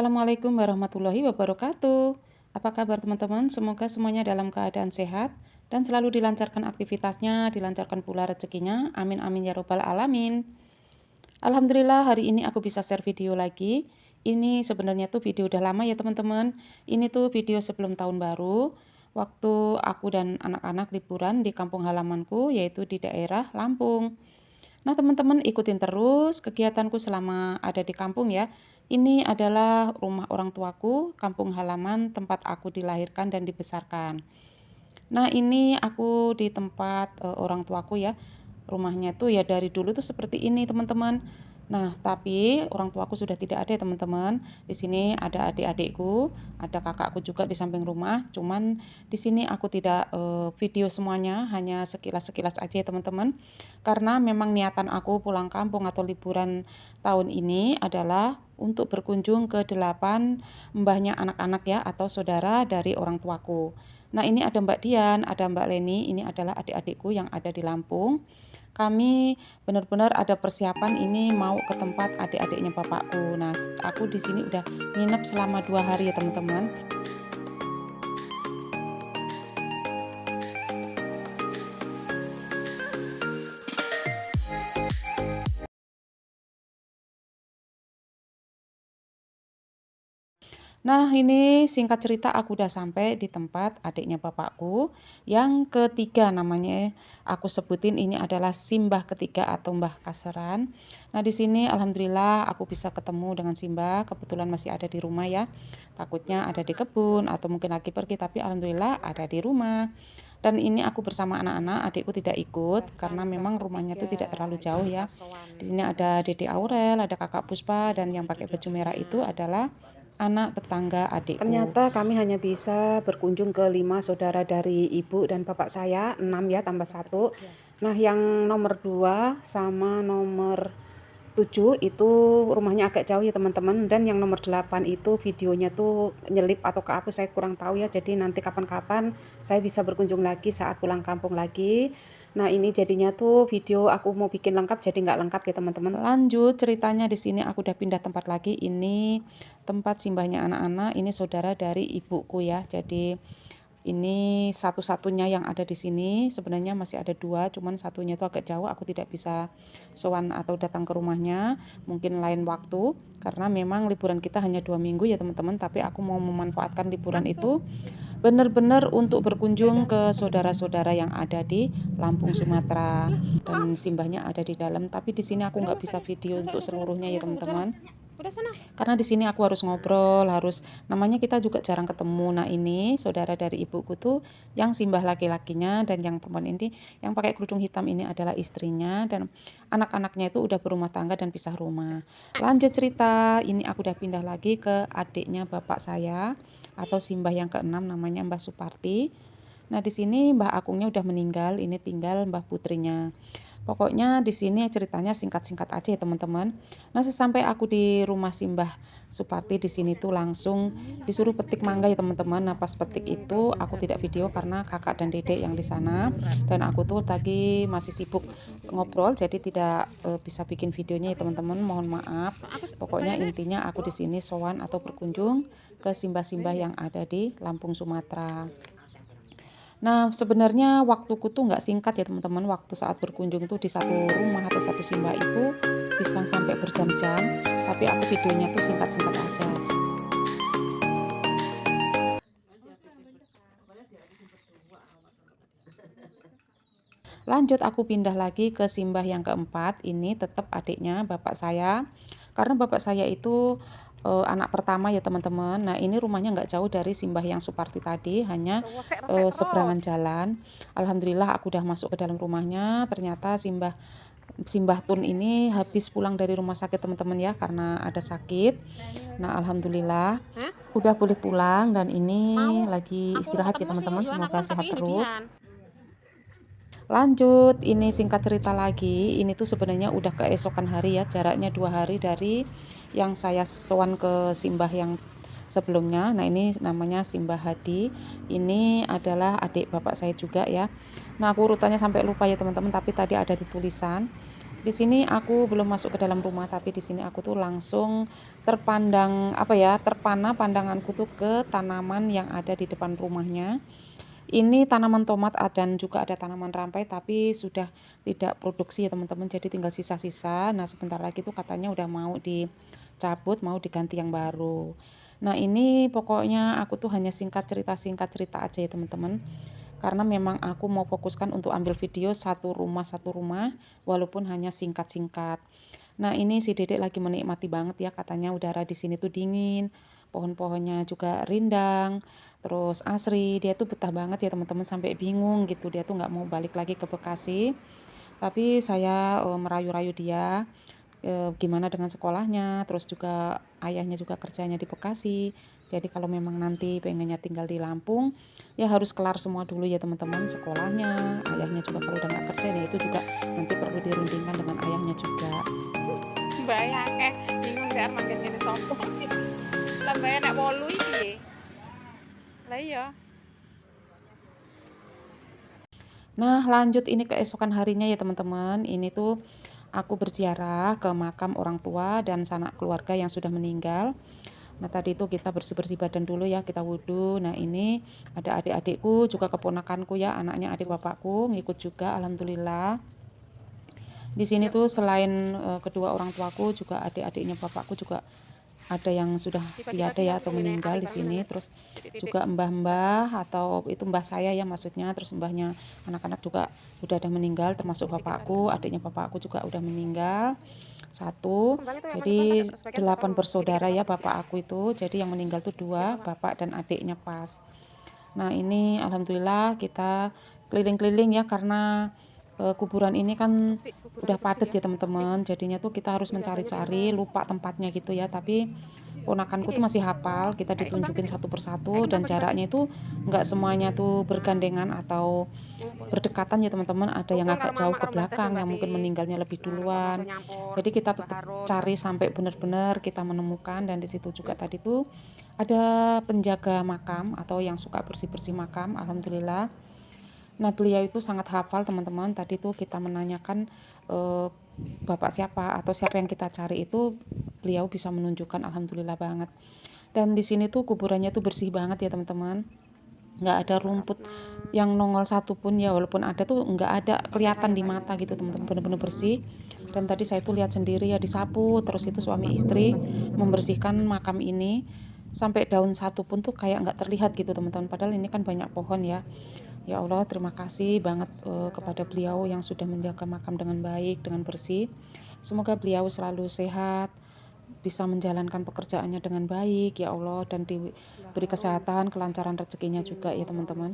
Assalamualaikum warahmatullahi wabarakatuh. Apa kabar teman-teman? Semoga semuanya dalam keadaan sehat dan selalu dilancarkan aktivitasnya, dilancarkan pula rezekinya. Amin amin ya robbal alamin. Alhamdulillah hari ini aku bisa share video lagi. Ini sebenarnya tuh video udah lama ya teman-teman. Ini tuh video sebelum tahun baru. Waktu aku dan anak-anak liburan di kampung halamanku, yaitu di daerah Lampung. Nah, teman-teman ikutin terus kegiatanku selama ada di kampung ya. Ini adalah rumah orang tuaku, kampung halaman tempat aku dilahirkan dan dibesarkan. Nah, ini aku di tempat orang tuaku ya. Rumahnya tuh ya dari dulu tuh seperti ini, teman-teman. Nah, tapi orang tuaku sudah tidak ada ya, teman-teman. Di sini ada adik-adikku, ada kakakku juga di samping rumah. Cuman di sini aku tidak video semuanya, hanya sekilas-sekilas aja ya, teman-teman. Karena memang niatan aku pulang kampung atau liburan tahun ini adalah untuk berkunjung ke 8 mbahnya anak-anak ya atau saudara dari orang tuaku. Nah, ini ada Mbak Dian, ada Mbak Leni, ini adalah adik-adikku yang ada di Lampung. Kami benar-benar ada persiapan ini mau ke tempat adik-adiknya bapakku. Nah, aku di sini udah nginep selama 2 hari ya teman-teman. Nah, ini singkat cerita aku udah sampai di tempat adiknya bapakku yang ketiga namanya. Aku sebutin ini adalah Simbah ketiga atau Mbah Kaseran. Nah, di sini alhamdulillah aku bisa ketemu dengan Simbah. Kebetulan masih ada di rumah ya. Takutnya ada di kebun atau mungkin lagi pergi, tapi alhamdulillah ada di rumah. Dan ini aku bersama anak-anak, adikku tidak ikut karena memang rumahnya itu tidak terlalu jauh ya. Di sini ada Dede Aurel, ada Kakak Puspa, dan yang pakai baju merah itu adalah anak tetangga adikku. Ternyata kami hanya bisa berkunjung ke 5 saudara dari ibu dan bapak saya, 6 ya tambah 1. Nah, yang nomor 2 sama nomor 7 itu rumahnya agak jauh ya teman-teman, dan yang nomor 8 itu videonya tuh nyelip atau kehapus, saya kurang tahu ya. Jadi nanti kapan-kapan saya bisa berkunjung lagi saat pulang kampung lagi. Nah, ini jadinya tuh video aku mau bikin lengkap jadi nggak lengkap ya teman-teman. Lanjut ceritanya, di sini aku udah pindah tempat lagi. Ini tempat simbahnya anak-anak, ini saudara dari ibuku ya. Jadi ini satu-satunya yang ada di sini. Sebenarnya masih ada 2, cuman satunya itu agak jauh, aku tidak bisa sowan atau datang ke rumahnya. Mungkin lain waktu, karena memang liburan kita hanya 2 minggu ya teman-teman. Tapi aku mau memanfaatkan liburan itu benar-benar untuk berkunjung ke saudara-saudara yang ada di Lampung, Sumatera. Dan simbahnya ada di dalam, tapi di sini aku nggak bisa video untuk seluruhnya ya teman-teman. Karena di sini aku harus ngobrol, harus namanya kita juga jarang ketemu. Nah, ini saudara dari ibuku tuh yang simbah laki-lakinya, dan yang perempuan ini yang pakai kerudung hitam ini adalah istrinya, dan anak-anaknya itu udah berumah tangga dan pisah rumah. Lanjut cerita, ini aku udah pindah lagi ke adiknya bapak saya atau simbah yang keenam, namanya Mbah Suparti. Nah, di sini Mbah Agungnya udah meninggal, ini tinggal Mbah Putrinya. Pokoknya di sini ceritanya singkat-singkat aja ya teman-teman. Nah, sesampai aku di rumah Simbah Suparti di sini tuh langsung disuruh petik mangga ya teman-teman. Nah, pas petik itu aku tidak video karena kakak dan dedek yang di sana, dan aku tuh tadi masih sibuk ngobrol jadi tidak bisa bikin videonya ya teman-teman. Mohon maaf. Pokoknya intinya aku di sini sowan atau berkunjung ke simbah-simbah yang ada di Lampung, Sumatera. Nah, sebenarnya waktuku tuh nggak singkat ya teman-teman. Waktu saat berkunjung itu di satu rumah atau satu simbah itu bisa sampai berjam-jam. Tapi aku videonya tuh singkat-singkat aja. Lanjut aku pindah lagi ke simbah yang keempat. Ini tetap adiknya bapak saya. Karena bapak saya itu anak pertama ya teman-teman. Nah, ini rumahnya nggak jauh dari simbah yang Suparti tadi, hanya seberangan jalan. Alhamdulillah aku udah masuk ke dalam rumahnya. Ternyata Simbah Tun ini habis pulang dari rumah sakit teman-teman ya, karena ada sakit. Nah, alhamdulillah udah boleh pulang, dan ini lagi istirahat ya teman-teman. Semoga sehat terus. Lanjut, ini singkat cerita lagi, ini tuh sebenarnya udah keesokan hari ya, jaraknya 2 hari dari yang saya sowan ke simbah yang sebelumnya. Nah, ini namanya Simbah Hadi, ini adalah adik bapak saya juga ya. Nah, aku urutannya sampai lupa ya teman-teman, tapi tadi ada di tulisan. Di sini aku belum masuk ke dalam rumah, tapi di sini aku tuh langsung terpandang apa ya, terpana pandanganku tuh ke tanaman yang ada di depan rumahnya. Ini tanaman tomat dan juga ada tanaman rampai tapi sudah tidak produksi ya teman-teman, jadi tinggal sisa-sisa. Nah sebentar lagi tuh katanya udah mau dicabut, mau diganti yang baru. Nah ini pokoknya aku tuh hanya singkat cerita aja ya teman-teman, karena memang aku mau fokuskan untuk ambil video satu rumah walaupun hanya singkat-singkat. Nah ini si dedek lagi menikmati banget ya, katanya udara di sini tuh dingin, pohon-pohonnya juga rindang, terus asri. Dia tuh betah banget ya teman-teman, sampai bingung gitu, dia tuh nggak mau balik lagi ke Bekasi. Tapi saya merayu-rayu dia, gimana dengan sekolahnya, terus juga ayahnya juga kerjanya di Bekasi. Jadi kalau memang nanti pengennya tinggal di Lampung, ya harus kelar semua dulu ya teman-teman, sekolahnya. Ayahnya juga kalau udah nggak kerja, ya itu juga nanti perlu dirundingkan dengan ayahnya juga. Mbak ya akeh bingung gak makan ngene sopo. Lah mbak nek 8 iki piye? Lah iya. Nah lanjut ini keesokan harinya ya teman-teman, ini tuh aku berziarah ke makam orang tua dan sanak keluarga yang sudah meninggal. Nah tadi itu kita bersih-bersih badan dulu ya, kita wudhu. Nah ini ada adik-adikku juga, keponakanku ya, anaknya adik bapakku ngikut juga, alhamdulillah. Di sini tuh selain kedua orang tuaku juga adik-adiknya bapakku juga ada yang sudah tiada ya atau meninggal di sini. Terus juga mbah-mbah atau itu mbah saya ya maksudnya, terus mbahnya anak-anak juga udah ada meninggal, termasuk bapakku, adiknya bapakku juga udah meninggal satu. Jadi 8 bersaudara ya bapak aku itu, jadi yang meninggal tuh 2, bapak dan adiknya pas. Nah ini alhamdulillah kita keliling-keliling ya, karena kuburan ini kan udah padat ya teman-teman, jadinya tuh kita harus mencari-cari, lupa tempatnya gitu ya. Tapi ponakanku tuh masih hafal, kita ditunjukin satu persatu, dan jaraknya itu nggak semuanya tuh bergandengan atau berdekatan ya teman-teman, ada yang agak jauh ke belakang yang mungkin meninggalnya lebih duluan. Jadi kita tetap cari sampai benar-benar kita menemukan. Dan di situ juga tadi tuh ada penjaga makam atau yang suka bersih-bersih makam, alhamdulillah. Nah beliau itu sangat hafal teman-teman, tadi tuh kita menanyakan bapak siapa atau siapa yang kita cari, itu beliau bisa menunjukkan, alhamdulillah banget. Dan di sini tuh kuburannya tuh bersih banget ya teman-teman, nggak ada rumput yang nongol satu pun ya, walaupun ada tuh nggak ada kelihatan di mata gitu teman-teman, benar-benar bersih. Dan tadi saya tuh lihat sendiri ya, disapu terus itu suami istri membersihkan makam ini, sampai daun satu pun tuh kayak nggak terlihat gitu teman-teman, padahal ini kan banyak pohon ya. Ya Allah, terima kasih banget kepada beliau yang sudah menjaga makam dengan baik, dengan bersih. Semoga beliau selalu sehat, bisa menjalankan pekerjaannya dengan baik ya Allah, dan diberi kesehatan, kelancaran rezekinya juga ya teman-teman.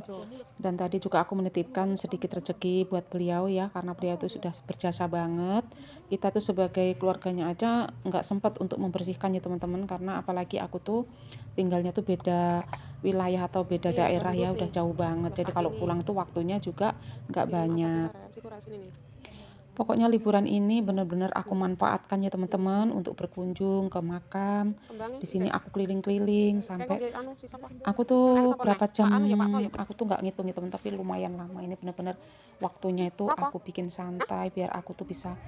Dan tadi juga aku menitipkan sedikit rezeki buat beliau ya, karena beliau itu sudah berjasa banget. Kita tuh sebagai keluarganya aja nggak sempat untuk membersihkan ya teman-teman, karena apalagi aku tuh tinggalnya tuh beda wilayah atau beda daerah ya, udah jauh banget. Jadi kalau pulang tuh waktunya juga nggak banyak. Pokoknya liburan ini benar-benar aku manfaatkan ya teman-teman untuk berkunjung ke makam. Di sini aku keliling-keliling sampai aku tuh berapa jam, aku tuh nggak ngitung ya teman, tapi lumayan lama. Ini benar-benar waktunya itu aku bikin santai biar aku tuh bisa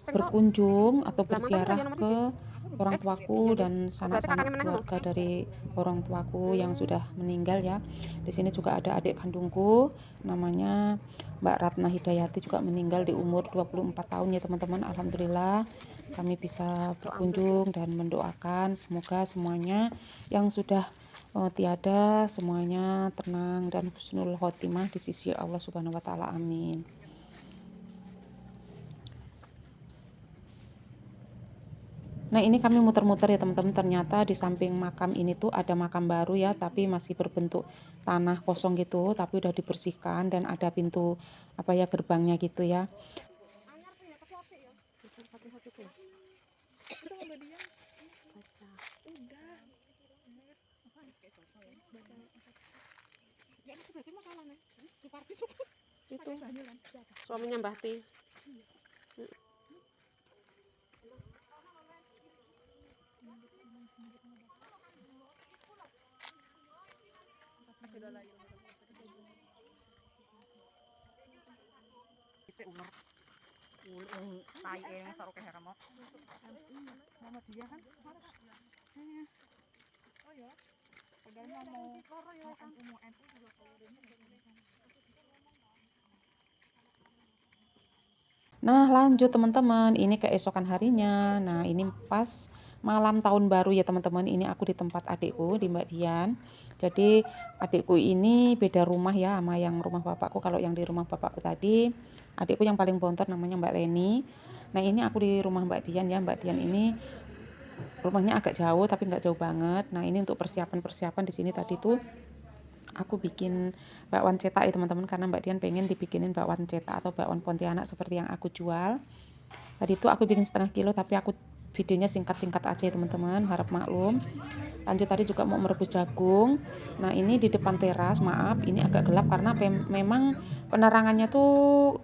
berkunjung atau berziarah ke orang tuaku dan sanak-sanak keluarga dari orang tuaku yang sudah meninggal ya. Di sini juga ada adik kandungku namanya Mbak Ratna Hidayati, juga meninggal di umur 24 tahun ya teman-teman. Alhamdulillah kami bisa berkunjung dan mendoakan semoga semuanya yang sudah tiada, semuanya tenang dan husnul khotimah di sisi Allah Subhanahu wa taala. Amin. Nah ini kami muter-muter ya teman-teman, ternyata di samping makam ini tuh ada makam baru ya, tapi masih berbentuk tanah kosong gitu, tapi udah dibersihkan dan ada pintu apa ya, gerbangnya gitu ya. Itu suaminya Mbah Ti. Muhammadiyah kan? Iya. Oh ya, padahal mau NU juga kalau Nah, lanjut teman-teman, ini keesokan harinya. Nah, ini pas malam tahun baru ya teman-teman. Ini aku di tempat adikku di Mbak Dian. Jadi adikku ini beda rumah ya sama yang rumah bapakku. Kalau yang di rumah bapakku tadi, adikku yang paling bontot namanya Mbak Leni. Nah, ini aku di rumah Mbak Dian ya. Mbak Dian ini rumahnya agak jauh tapi nggak jauh banget. Nah, ini untuk persiapan-persiapan di sini tadi tuh aku bikin bakwan cetak ya teman-teman, karena Mbak Dian pengen dibikinin bakwan cetak atau bakwan Pontianak seperti yang aku jual. Tadi itu aku bikin setengah kilo tapi aku videonya singkat-singkat aja ya teman-teman, harap maklum. Lanjut tadi juga mau merebus jagung. Nah, ini di depan teras, maaf ini agak gelap karena memang penerangannya tuh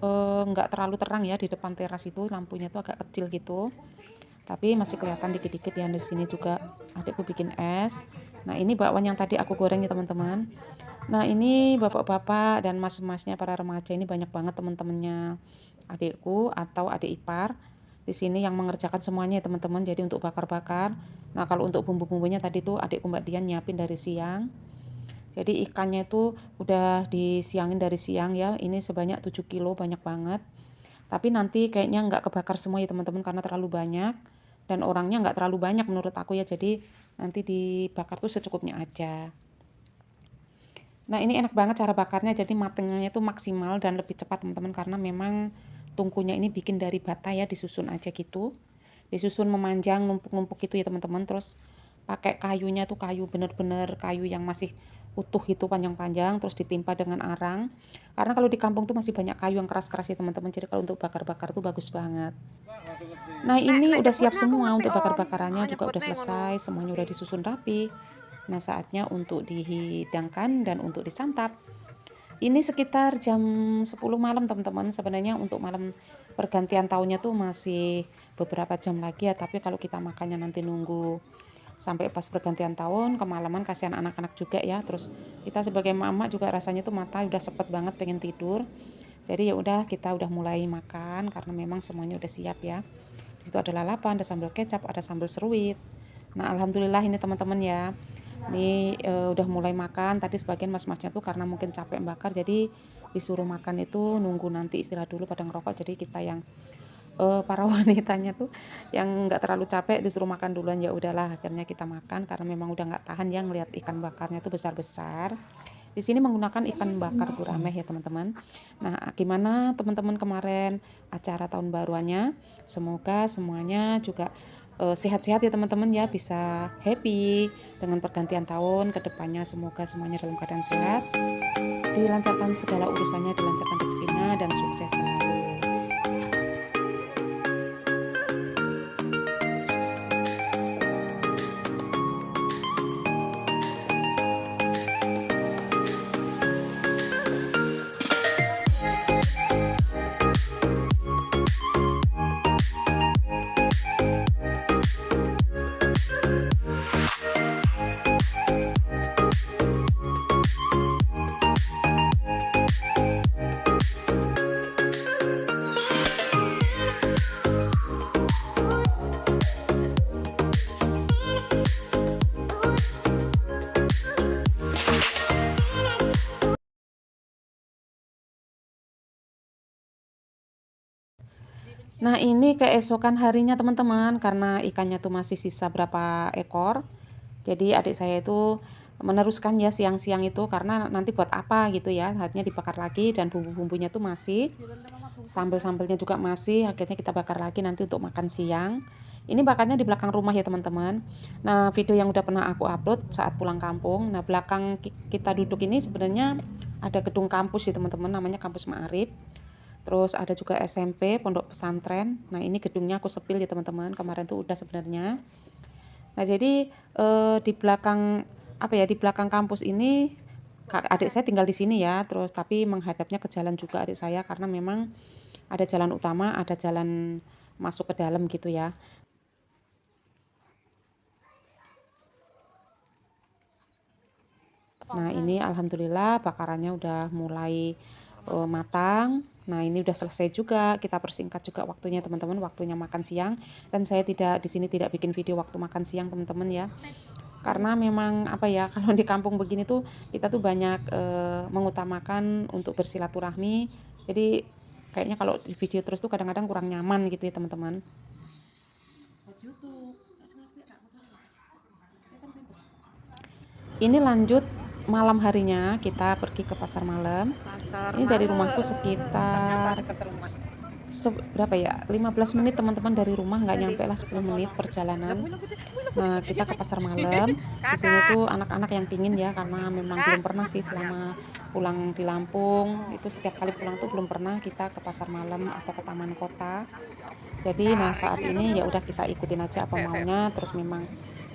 nggak terlalu terang ya di depan teras, itu lampunya tuh agak kecil gitu. Tapi masih kelihatan dikit-dikit ya. Di sini juga adikku bikin es. Nah, ini bakwan yang tadi aku goreng ya teman-teman. Nah, ini bapak-bapak dan mas-masnya para remaja ini banyak banget teman-temannya adikku atau adik ipar di sini yang mengerjakan semuanya ya teman-teman. Jadi untuk bakar-bakar. Nah, kalau untuk bumbu-bumbunya tadi tuh adikku Mbak Dian nyiapin dari siang. Jadi ikannya itu udah disiangin dari siang ya. Ini sebanyak 7 kilo, banyak banget. Tapi nanti kayaknya nggak kebakar semua ya teman-teman karena terlalu banyak. Dan orangnya nggak terlalu banyak menurut aku ya. Jadi nanti dibakar tuh secukupnya aja. Nah, ini enak banget cara bakarnya, jadi matengnya itu maksimal dan lebih cepat teman-teman, karena memang tungkunya ini bikin dari bata ya, disusun aja gitu. Disusun memanjang, numpuk-numpuk gitu ya teman-teman. Terus pakai kayunya tuh kayu bener-bener kayu yang masih utuh itu, panjang-panjang, terus ditimpa dengan arang. Karena kalau di kampung tuh masih banyak kayu yang keras-keras ya teman-teman, jadi kalau untuk bakar-bakar tuh bagus banget. Nah, ini nek udah siap nyebutnya aku semua ngerti untuk om. bakar-bakarannya, juga udah Nyebutnya ngono. selesai, semuanya udah disusun rapi. Nah, saatnya untuk dihidangkan dan untuk disantap. Ini sekitar jam 10 malam teman-teman. Sebenarnya untuk malam pergantian tahunnya tuh masih beberapa jam lagi ya, tapi kalau kita makannya nanti nunggu sampai pas pergantian tahun kemalaman, kasihan anak-anak juga ya. Terus kita sebagai mama juga rasanya tuh mata udah sepet banget pengen tidur. Jadi ya udah, kita udah mulai makan karena memang semuanya udah siap ya. Di situ ada lalapan, ada sambal kecap, ada sambal seruit. Nah, alhamdulillah ini teman-teman ya. Ini udah mulai makan. Tadi sebagian mas-masnya tuh karena mungkin capek bakar, jadi disuruh makan itu nunggu nanti istirahat dulu pada ngerokok. Jadi kita yang para wanitanya tuh yang nggak terlalu capek disuruh makan duluan, ya udahlah akhirnya kita makan karena memang udah nggak tahan ya ngelihat ikan bakarnya tuh besar-besar. Di sini menggunakan ikan bakar gurameh ya teman-teman. Nah, gimana teman-teman kemarin acara tahun baruannya? Semoga semuanya juga sehat-sehat ya teman-teman ya, bisa happy dengan pergantian tahun ke depannya. Semoga semuanya dalam keadaan sehat, dilancarkan segala urusannya, dilancarkan rezekinya, dan sukses selalu. Nah, ini keesokan harinya teman-teman, karena ikannya tuh masih sisa berapa ekor. Jadi adik saya itu meneruskan ya siang-siang itu, karena nanti buat apa gitu ya, akhirnya dibakar lagi dan bumbu-bumbunya tuh masih, sambal-sambalnya juga masih, akhirnya kita bakar lagi nanti untuk makan siang. Ini bakarnya di belakang rumah ya teman-teman. Nah, video yang udah pernah aku upload saat pulang kampung. Nah, belakang kita duduk ini sebenarnya ada gedung kampus ya teman-teman, namanya Kampus Ma'arif. Terus ada juga SMP, pondok pesantren. Nah, ini gedungnya aku sepil ya teman-teman, kemarin tuh udah sebenarnya. Nah, jadi di belakang apa ya, di belakang kampus ini adik saya tinggal di sini ya, terus tapi menghadapnya ke jalan juga adik saya, karena memang ada jalan utama, ada jalan masuk ke dalam gitu ya. Nah, ini alhamdulillah bakarannya udah mulai matang. Nah, ini udah selesai juga, kita persingkat juga waktunya teman-teman, waktunya makan siang. Dan saya tidak di sini tidak bikin video waktu makan siang teman-teman ya. Karena memang apa ya, kalau di kampung begini tuh kita tuh banyak mengutamakan untuk bersilaturahmi. Jadi kayaknya kalau di video terus tuh kadang-kadang kurang nyaman gitu ya teman-teman. Ini lanjut malam harinya kita pergi ke pasar malam. Pasar Ini dari rumahku malam. Ternyata sekitar deket rumah. berapa ya, 15 menit teman-teman dari rumah, nggak Jadi, nyampe lah 10 menit perjalanan. Wilo kucing, Nah, kita ke pasar malam. Di sini kakak, tuh anak-anak yang pingin ya, karena memang kak. belum pernah sih selama pulang di Lampung. Itu setiap kali pulang tuh belum pernah kita ke pasar malam atau ke taman kota. Jadi, nah saat ini ya udah kita ikutin aja apa maunya. Terus memang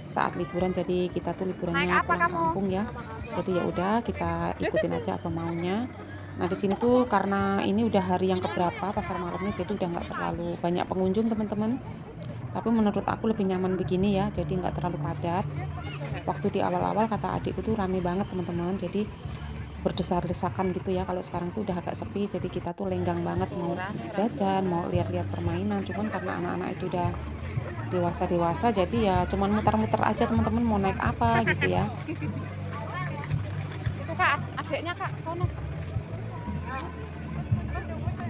saat liburan, jadi kita tuh Naik liburannya apa pulang kamu? kampung ya. Jadi ya udah kita ikutin aja apa maunya. Nah di sini tuh karena ini udah hari yang keberapa pasar malamnya, jadi udah nggak terlalu banyak pengunjung teman-teman. Tapi menurut aku lebih nyaman begini ya, jadi nggak terlalu padat. Waktu di awal-awal kata adikku tuh rame banget teman-teman, jadi berdesar-desakan gitu ya. Kalau sekarang tuh udah agak sepi, jadi kita tuh lenggang banget mau jajan, mau lihat-lihat permainan. Cuman karena anak-anak itu udah dewasa-dewasa, jadi ya cuman muter-muter aja teman-teman, mau naik apa gitu ya. Itu kak, adiknya kak, sono.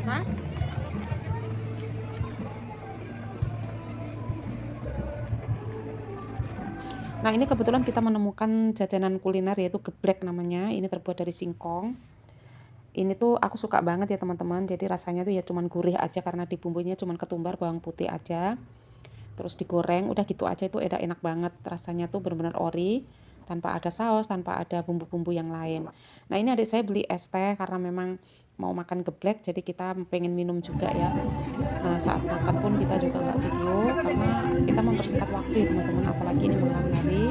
Hah? Nah ini kebetulan kita menemukan jajanan kuliner yaitu geblek namanya. Ini terbuat dari singkong. Ini tuh aku suka banget ya teman-teman. Jadi rasanya tuh ya cuman gurih aja karena dibumbunya cuman ketumbar bawang putih aja. Terus digoreng, udah gitu aja, itu enak banget. Rasanya tuh benar-benar ori, tanpa ada saus, tanpa ada bumbu-bumbu yang lain. Nah ini adik saya beli es teh karena memang mau makan geblek, jadi kita pengen minum juga ya. Nah saat makan pun kita juga nggak video karena kita mempersingkat waktu ya teman-teman, apalagi ini malam hari.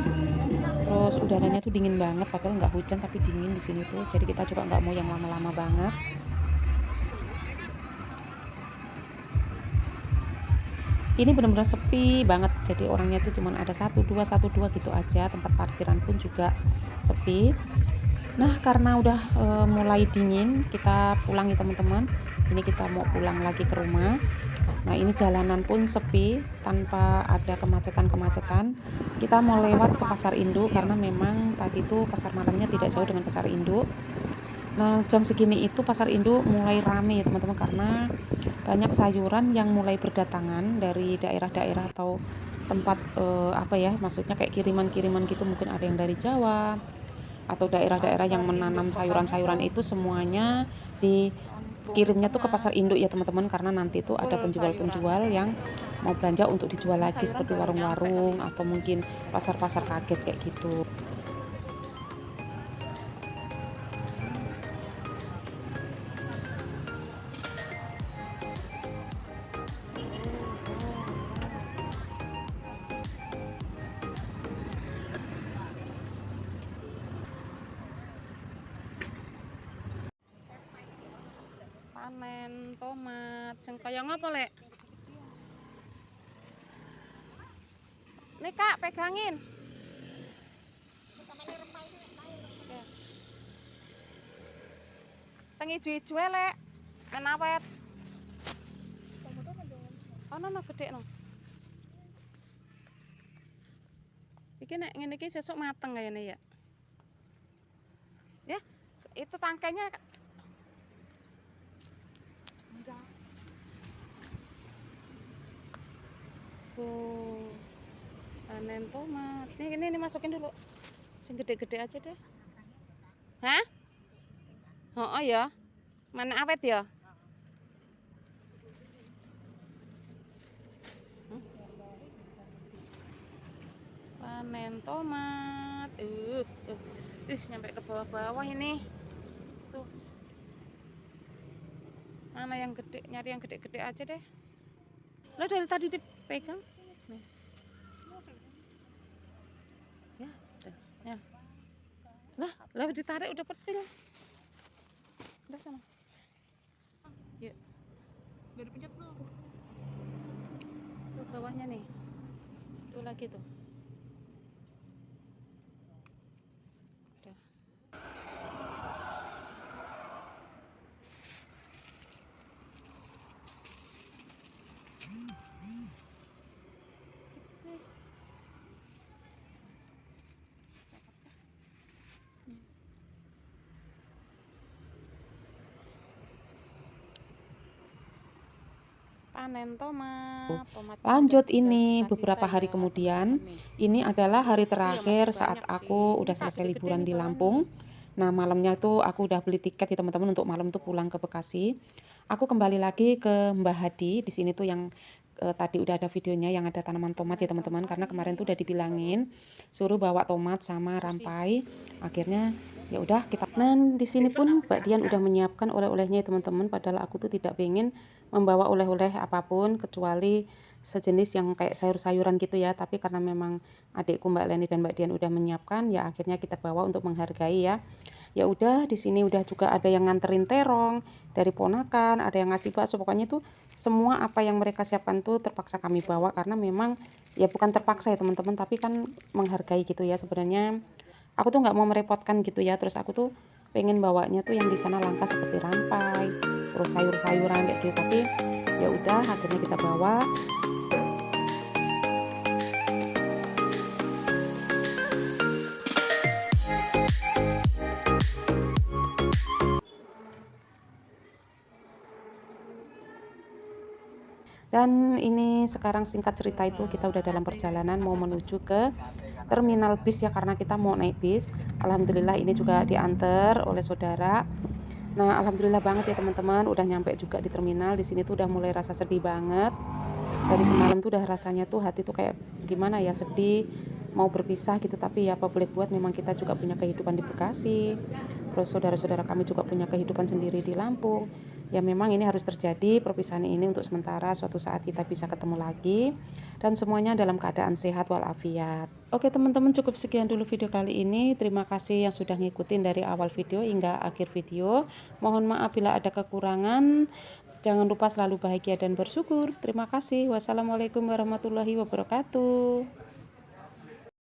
Terus udaranya tuh dingin banget, padahal nggak hujan tapi dingin di sini tuh, jadi kita juga nggak mau yang lama-lama banget. Ini benar-benar sepi banget, jadi orangnya tuh cuman ada satu dua gitu aja. Tempat parkiran pun juga sepi. Nah karena udah mulai dingin, kita pulang ya teman-teman. Ini kita mau pulang lagi ke rumah. Nah ini jalanan pun sepi, tanpa ada kemacetan-kemacetan. Kita mau lewat ke pasar induk karena memang tadi tuh pasar malamnya tidak jauh dengan pasar induk. Nah jam segini itu pasar induk mulai rame ya teman-teman, karena banyak sayuran yang mulai berdatangan dari daerah-daerah atau tempat apa ya, maksudnya kayak kiriman-kiriman gitu. Mungkin ada yang dari Jawa atau daerah-daerah yang menanam sayuran-sayuran itu, semuanya dikirimnya tuh ke pasar induk ya teman-teman, karena nanti tuh ada penjual-penjual yang mau belanja untuk dijual lagi seperti warung-warung atau mungkin pasar-pasar kaget kayak gitu. Panen tomat, sing kaya ngapa lek? Nih kak, pegangin. Sing ijo-ijo lek, men awet. Oh no gede no. Iki nek ngene iki sesuk mateng kayane ya. Ya, itu tangkainya. Enggak. Oh, panen tomat. Ini masukin dulu. Sing gede-gede aja deh. Hah? Oh ya. Mana awet ya? Panen tomat. Nyampe ke bawah-bawah ini. Tuh. Mana yang gede? Nyari yang gede-gede aja deh. Lo dari tadi dipegang. Nih. Ya. Lah ditarik udah petil. Udah sana. Yuk. Gak dipencet belum? Tuh bawahnya nih. Tuh lagi tuh. panen tomat. Tomatnya Lanjut udah tinggal ini sisa-sisa beberapa hari ya, kemudian, teman-teman nih. ini adalah hari Tapi ya masih terakhir saat banyak sih. aku Ini udah Kak, selesai gede-gede liburan nih di bawahnya nih. Lampung. Nah, malamnya tuh aku udah beli tiket ya teman-teman untuk malam tuh pulang ke Bekasi. Aku kembali lagi ke Mbah Hadi. Di sini tuh yang tadi udah ada videonya yang ada tanaman tomat ya teman-teman, karena kemarin tuh udah dibilangin suruh bawa tomat sama rampai. Akhirnya ya udah kita. Dan di sini pun Mbak Dian udah menyiapkan oleh-olehnya ya teman-teman, padahal aku tuh tidak pengen membawa oleh-oleh apapun kecuali sejenis yang kayak sayur-sayuran gitu ya, tapi karena memang adikku Mbak Leni dan Mbak Dian udah menyiapkan, ya akhirnya kita bawa untuk menghargai ya. Ya udah, di sini udah juga ada yang nganterin terong dari ponakan, ada yang ngasih bakso, pokoknya tuh semua apa yang mereka siapkan tuh terpaksa kami bawa, karena memang ya bukan terpaksa ya teman-teman, tapi kan menghargai gitu ya. Sebenarnya aku tuh nggak mau merepotkan gitu ya, terus aku tuh pengen bawanya tuh yang di sana langka seperti rampai, terus sayur-sayuran kayak gitu, tapi ya udah akhirnya kita bawa. Dan ini sekarang singkat cerita itu kita udah dalam perjalanan mau menuju ke terminal bis ya, karena kita mau naik bis. Alhamdulillah ini juga diantar oleh saudara. Nah, alhamdulillah banget ya teman-teman, udah nyampe juga di terminal. Di sini tuh udah mulai rasa sedih banget. Dari semalam tuh udah rasanya tuh hati tuh kayak gimana ya, sedih, mau berpisah gitu, tapi ya apa boleh buat, memang kita juga punya kehidupan di Bekasi. Terus saudara-saudara kami juga punya kehidupan sendiri di Lampung. Ya memang ini harus terjadi perpisahan ini untuk sementara, suatu saat kita bisa ketemu lagi dan semuanya dalam keadaan sehat walafiat. Oke teman-teman, cukup sekian dulu video kali ini. Terima kasih yang sudah ngikutin dari awal video hingga akhir video. Mohon maaf bila ada kekurangan. Jangan lupa selalu bahagia dan bersyukur. Terima kasih. Wassalamualaikum warahmatullahi wabarakatuh.